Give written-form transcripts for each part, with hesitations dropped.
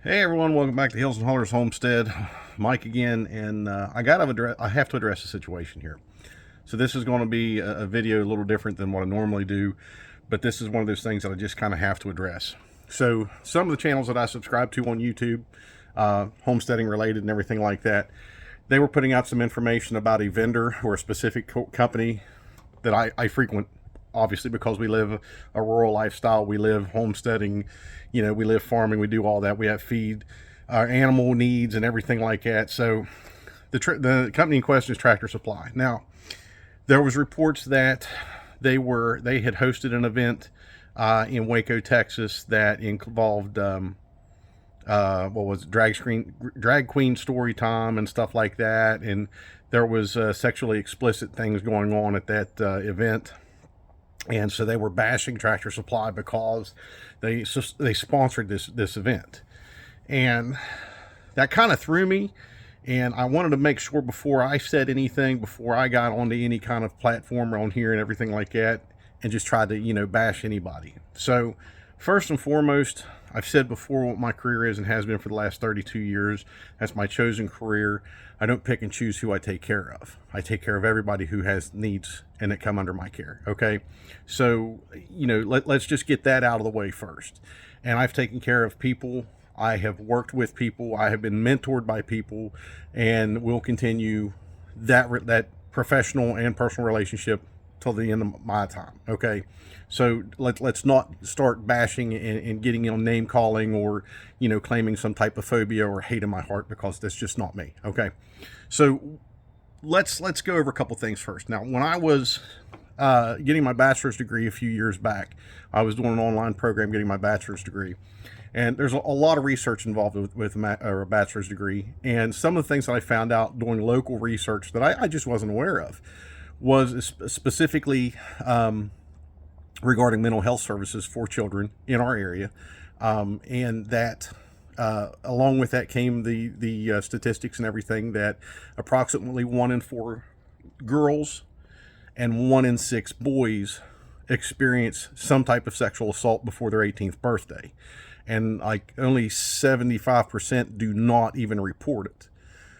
Hey everyone, welcome back to Hills and Hollers Homestead. Mike again, and I have to address the situation here. So this is going to be a video a little different than what I normally do, but this is one of those things that I just kind of have to address. So some of the channels that I subscribe to on YouTube, homesteading related and everything like that, they were putting out some information about a vendor or a specific company that I frequent, obviously, because we live a rural lifestyle. We live homesteading, we live farming, we do all that. We have feed our animal needs and everything like that. So the company in question is Tractor Supply. Now, there was reports that they had hosted an event in Waco, Texas, that involved what was it, drag queen story time and stuff like that, and there was sexually explicit things going on at that event. And so they were bashing Tractor Supply because they sponsored this event, and that kind of threw me. And I wanted to make sure before I said anything, before I got onto any kind of platform on here and everything like that, and just tried to bash anybody. So first and foremost, I've said before what my career is and has been for the last 32 years. That's my chosen career. I don't pick and choose who I take care of. I take care of everybody who has needs and that come under my care. Okay. So, let's just get that out of the way first. And I've taken care of people. I have worked with people. I have been mentored by people, and will continue that professional and personal relationship till the end of my time. Okay. So let's not start bashing and getting on name calling or, claiming some type of phobia or hate in my heart, because that's just not me. Okay. So let's go over a couple things first. Now, when I was getting my bachelor's degree a few years back, I was doing an online program getting my bachelor's degree. And there's a lot of research involved with a bachelor's degree. And some of the things that I found out doing local research that I just wasn't aware of was specifically regarding mental health services for children in our area. And that along with that came the statistics and everything, that approximately 1 in 4 girls and 1 in 6 boys experience some type of sexual assault before their 18th birthday. And like only 75% do not even report it.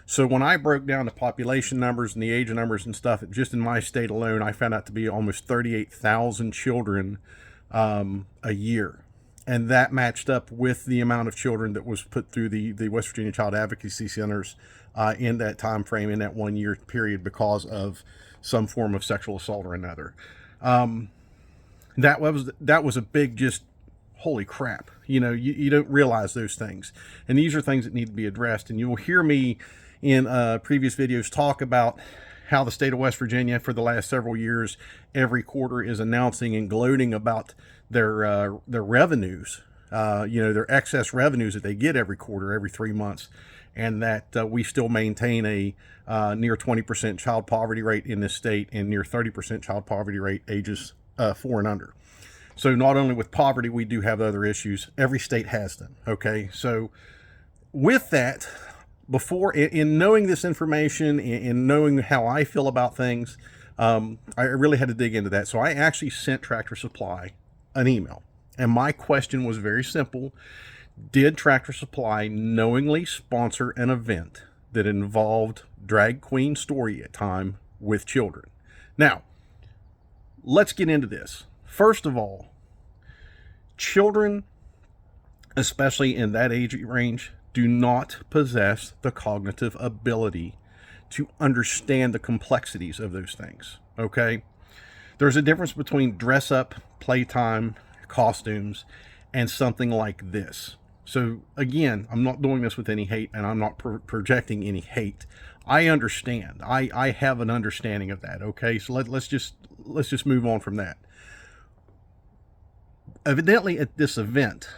So when I broke down the population numbers and the age numbers and stuff, just in my state alone, I found out to be almost 38,000 children a year. And that matched up with the amount of children that was put through the West Virginia Child Advocacy Centers in that time frame, in that 1 year period, because of some form of sexual assault or another. That was a big, just holy crap. You don't realize those things. And these are things that need to be addressed. And you will hear me in previous videos talk about how the state of West Virginia for the last several years, every quarter, is announcing and gloating about their revenues, their excess revenues that they get every quarter, every 3 months, and that we still maintain a near 20% child poverty rate in this state, and near 30% child poverty rate ages 4 and under. So not only with poverty, we do have other issues. Every state has them. Okay. So with that, before, in knowing this information, in knowing how I feel about things, I really had to dig into that. So I actually sent Tractor Supply an email, and my question was very simple. Did Tractor Supply knowingly sponsor an event that involved drag queen story time with children? Now, let's get into this. First of all, children, especially in that age range, do not possess the cognitive ability to understand the complexities of those things. Okay? There's a difference between dress up, playtime, costumes, and something like this. So again, I'm not doing this with any hate, and I'm not projecting any hate. I understand. I have an understanding of that. Okay? So let's just move on from that. Evidently at this event,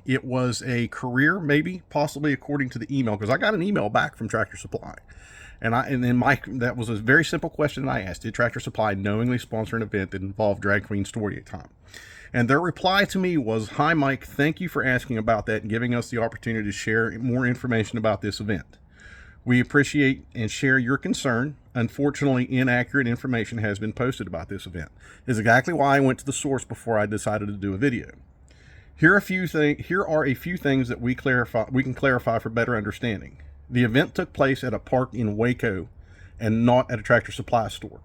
it was a career, maybe, possibly, according to the email, because I got an email back from Tractor Supply. That was a very simple question that I asked. Did Tractor Supply knowingly sponsor an event that involved drag queen story time? And their reply to me was, "Hi, Mike, thank you for asking about that and giving us the opportunity to share more information about this event. We appreciate and share your concern. Unfortunately, inaccurate information has been posted about this event." Is exactly why I went to the source before I decided to do a video. Here are a few things that we can clarify for better understanding. The event took place at a park in Waco and not at a Tractor Supply store.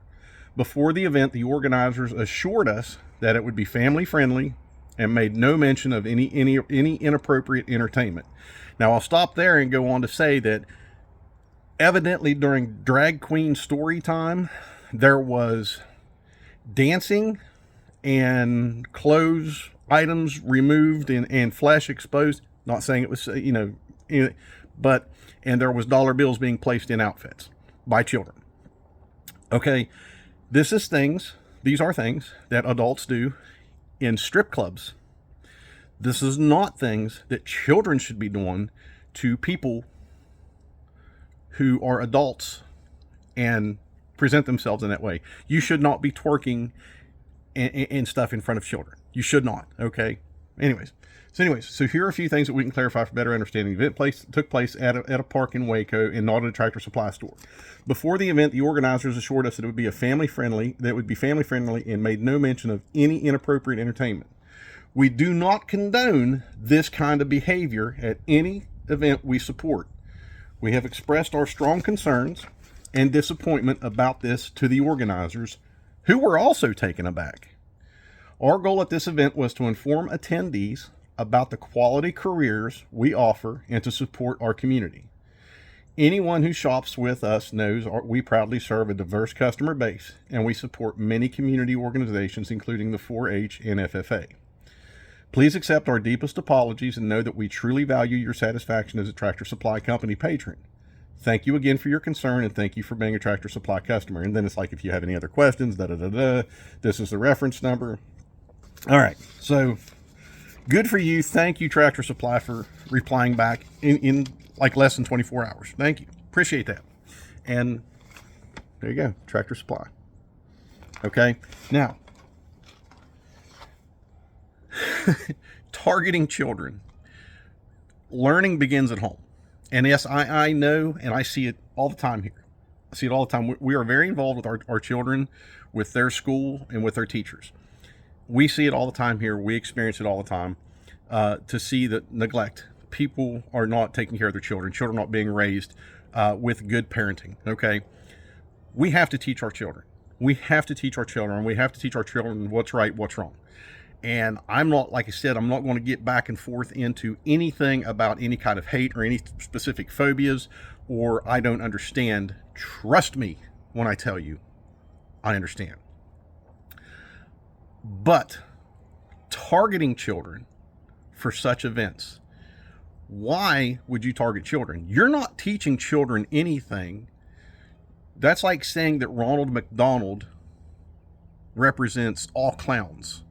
Before the event, the organizers assured us that it would be family friendly and made no mention of any inappropriate entertainment. Now I'll stop there and go on to say that evidently during drag queen story time, there was dancing and clothes items removed and flesh exposed. Not saying it was, but there was dollar bills being placed in outfits by children. Okay, these are things that adults do in strip clubs. This is not things that children should be doing to people who are adults and present themselves in that way. You should not be twerking and stuff in front of children. You should not. Okay. Anyways, so here are a few things that we can clarify for better understanding. The event took place at a park in Waco and not at a Tractor Supply store. Before the event, the organizers assured us that it would be family friendly and made no mention of any inappropriate entertainment. We do not condone this kind of behavior at any event we support. We have expressed our strong concerns and disappointment about this to the organizers, who were also taken aback. Our goal at this event was to inform attendees about the quality careers we offer and to support our community. Anyone who shops with us knows we proudly serve a diverse customer base, and we support many community organizations, including the 4-H and FFA. Please accept our deepest apologies and know that we truly value your satisfaction as a Tractor Supply Company patron. Thank you again for your concern, and thank you for being a Tractor Supply customer. And then it's like, if you have any other questions, this is the reference number. All right, so good for you. Thank you, Tractor Supply, for replying back in like less than 24 hours. Thank you. Appreciate that. And there you go, Tractor Supply. Okay, now, targeting children. Learning begins at home. And yes, I know, and I see it all the time here. I see it all the time. We are very involved with our children, with their school, and with their teachers. We see it all the time here. We experience it all the time, to see that neglect. People are not taking care of their children. Children are not being raised with good parenting, okay? We have to teach our children. We have to teach our children. We have to teach our children what's right, what's wrong. And I'm not, like I said, I'm not going to get back and forth into anything about any kind of hate or any specific phobias, or I don't understand. Trust me when I tell you, I understand. But targeting children for such events, why would you target children? You're not teaching children anything. That's like saying that Ronald McDonald represents all clowns.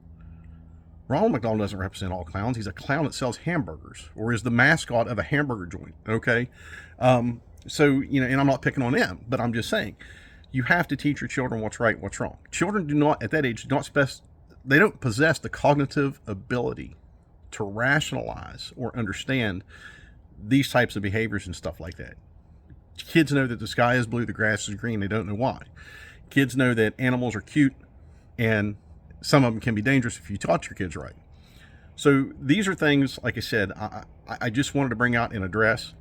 Ronald McDonald doesn't represent all clowns. He's a clown that sells hamburgers, or is the mascot of a hamburger joint, okay? So, and I'm not picking on them, but I'm just saying, you have to teach your children what's right, what's wrong. Children do not, at that age, they don't possess the cognitive ability to rationalize or understand these types of behaviors and stuff like that. Kids know that the sky is blue, the grass is green. They don't know why. Kids know that animals are cute, and some of them can be dangerous if you taught your kids right. So these are things, like I said, I just wanted to bring out and address,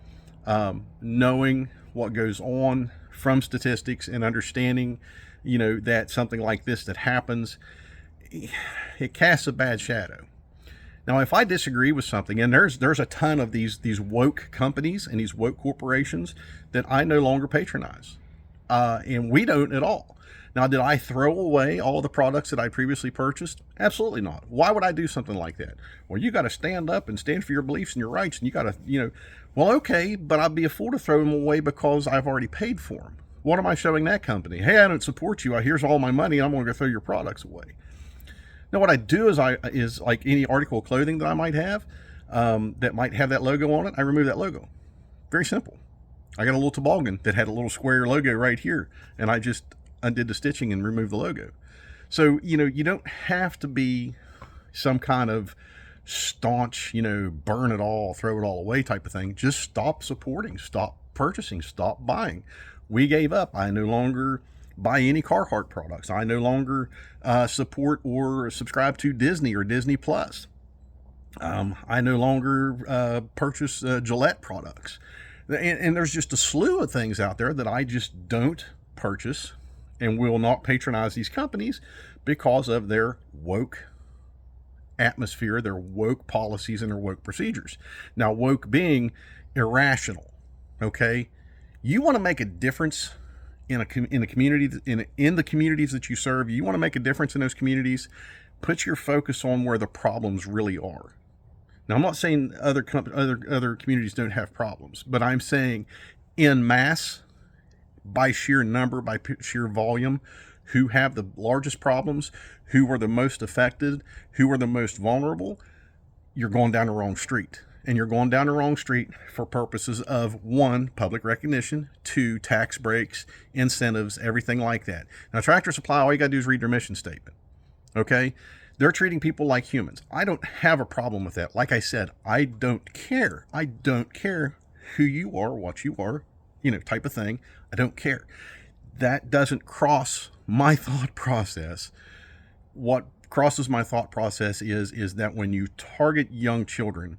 knowing what goes on from statistics and understanding, that something like this that happens, it casts a bad shadow. Now, if I disagree with something, and there's a ton of these woke companies and these woke corporations that I no longer patronize, and we don't at all. Now, did I throw away all the products that I previously purchased? Absolutely not. Why would I do something like that? Well, you got to stand up and stand for your beliefs and your rights, and you got to, well, okay, but I'd be a fool to throw them away because I've already paid for them. What am I showing that company? Hey, I don't support you. Here's all my money, and I'm going to go throw your products away. Now, what I do is like any article of clothing that I might have, that might have that logo on it, I remove that logo. Very simple. I got a little toboggan that had a little square logo right here, and I just undid the stitching and removed the logo. So, you don't have to be some kind of staunch, burn it all, throw it all away type of thing. Just stop supporting, stop purchasing, stop buying. We gave up. I no longer buy any Carhartt products. I no longer support or subscribe to Disney or Disney Plus. I no longer purchase Gillette products. And there's just a slew of things out there that I just don't purchase and will not patronize these companies because of their woke atmosphere, their woke policies, and their woke procedures. Now, woke being irrational, okay? You want to make a difference in the community, in the communities that you serve. You want to make a difference in those communities. Put your focus on where the problems really are. Now, I'm not saying other communities don't have problems, but I'm saying in mass, by sheer number, by sheer volume, who have the largest problems, who are the most affected, who are the most vulnerable, you're going down the wrong street. And you're going down the wrong street for purposes of, one, public recognition, two, tax breaks, incentives, everything like that. Now, Tractor Supply, all you got to do is read their mission statement. Okay? They're treating people like humans. I don't have a problem with that. Like I said, I don't care. I don't care who you are, what you are, type of thing. I don't care. That doesn't cross my thought process. What crosses my thought process is that when you target young children,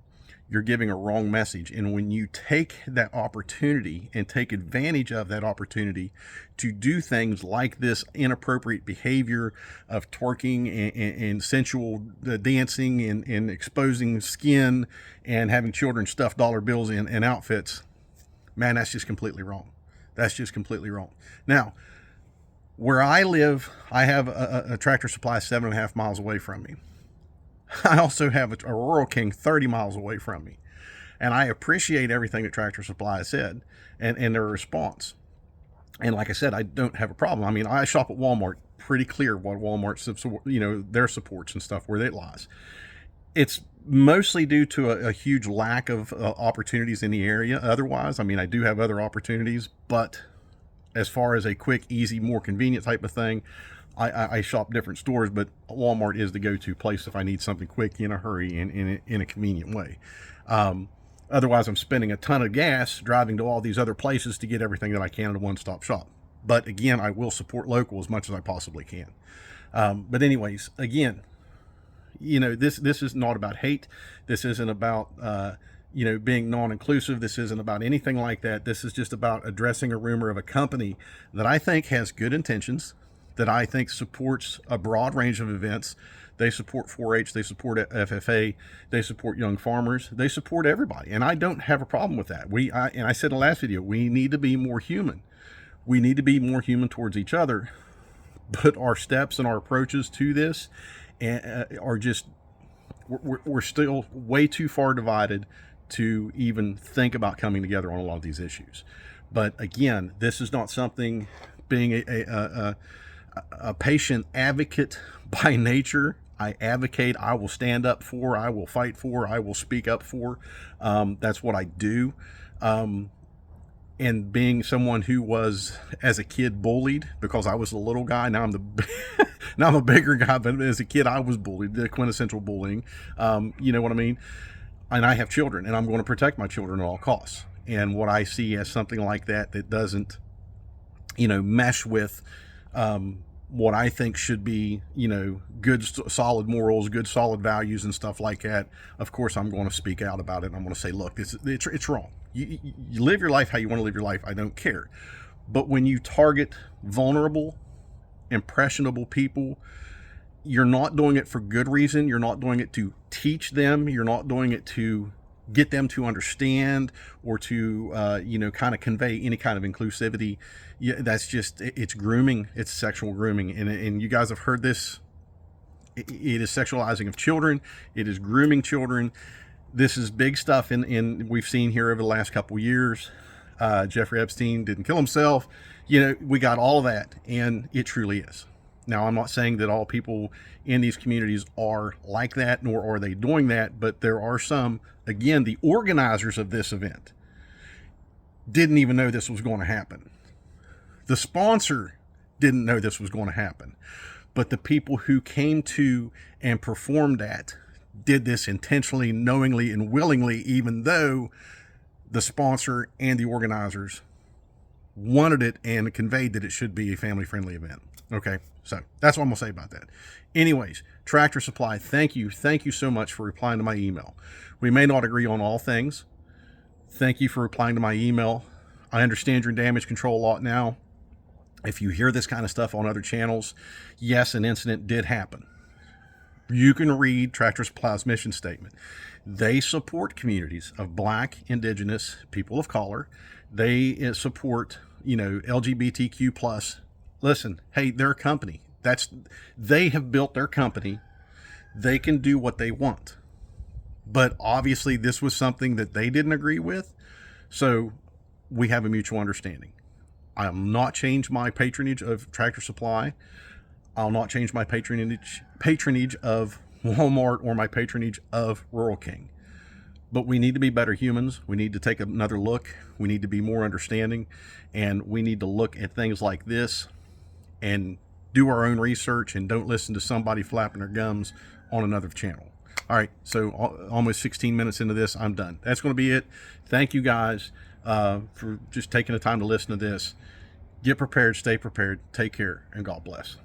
you're giving a wrong message. And when you take that opportunity and take advantage of that opportunity to do things like this inappropriate behavior of twerking and sensual dancing and exposing skin and having children stuff dollar bills in outfits, man, that's just completely wrong. That's just completely wrong. Now, where I live, I have a Tractor Supply 7.5 miles away from me. I also have a Rural King 30 miles away from me. And I appreciate everything that Tractor Supply said and their response. And like I said, I don't have a problem. I mean, I shop at Walmart, pretty clear what Walmart, their supports and stuff, where it lies. It's mostly due to a huge lack of opportunities in the area. Otherwise, I mean, I do have other opportunities, but as far as a quick, easy, more convenient type of thing, I shop different stores, but Walmart is the go-to place if I need something quick, in a hurry, and in a convenient way. Otherwise, I'm spending a ton of gas driving to all these other places to get everything that I can at a one-stop shop. But again, I will support local as much as I possibly can. But anyways, again, this is not about hate. This isn't about being non-inclusive. This isn't about anything like that. This is just about addressing a rumor of a company that I think has good intentions, that I think supports a broad range of events. They support 4-H, they support FFA, they support young farmers, they support everybody. And I don't have a problem with that. And I said in the last video, we need to be more human. We need to be more human towards each other. But our steps and our approaches to this are just, we're still way too far divided to even think about coming together on a lot of these issues. But again, this is not something, being a patient advocate by nature, I advocate, I will stand up for, I will fight for, I will speak up for. That's what I do. And being someone who was, as a kid, bullied because I was a little guy. Now I'm a bigger guy, but as a kid, I was bullied, the quintessential bullying. You know what I mean? And I have children, and I'm going to protect my children at all costs. And what I see as something like that doesn't, mesh with what I think should be, good, solid morals, good, solid values and stuff like that. Of course, I'm going to speak out about it. And I'm going to say, look, it's wrong. You live your life how you want to live your life. I don't care. But when you target vulnerable, impressionable people, you're not doing it for good reason. You're not doing it to teach them. You're not doing it to get them to understand or to, kind of convey any kind of inclusivity. Yeah, that's just, it's grooming. It's sexual grooming. And you guys have heard this. It is sexualizing of children. It is grooming children. This is big stuff we've seen here over the last couple of years. Jeffrey Epstein didn't kill himself. We got all of that, and it truly is. Now, I'm not saying that all people in these communities are like that, nor are they doing that, but there are some. Again, the organizers of this event didn't even know this was going to happen. The sponsor didn't know this was going to happen. But the people who came to and performed at did this intentionally, knowingly, and willingly, even though the sponsor and the organizers wanted it and conveyed that it should be a family-friendly event. Okay, so that's what I'm gonna say about that. Anyways, Tractor Supply, thank you so much for replying to my email. We may not agree on all things. Thank you for replying to my email. I understand your damage control lot now. If you hear this kind of stuff on other channels, yes, an incident did happen. You can read Tractor Supply's mission statement. They support communities of Black, Indigenous, people of color. They support, LGBTQ plus. Listen, hey, they're a company. They have built their company. They can do what they want. But obviously this was something that they didn't agree with. So we have a mutual understanding. I will not change my patronage of Tractor Supply. I'll not change my patronage of Walmart or my patronage of Rural King. But we need to be better humans. We need to take another look. We need to be more understanding. And we need to look at things like this and do our own research and don't listen to somebody flapping their gums on another channel. All right, so almost 16 minutes into this, I'm done. That's going to be it. Thank you guys for just taking the time to listen to this. Get prepared, stay prepared, take care, and God bless.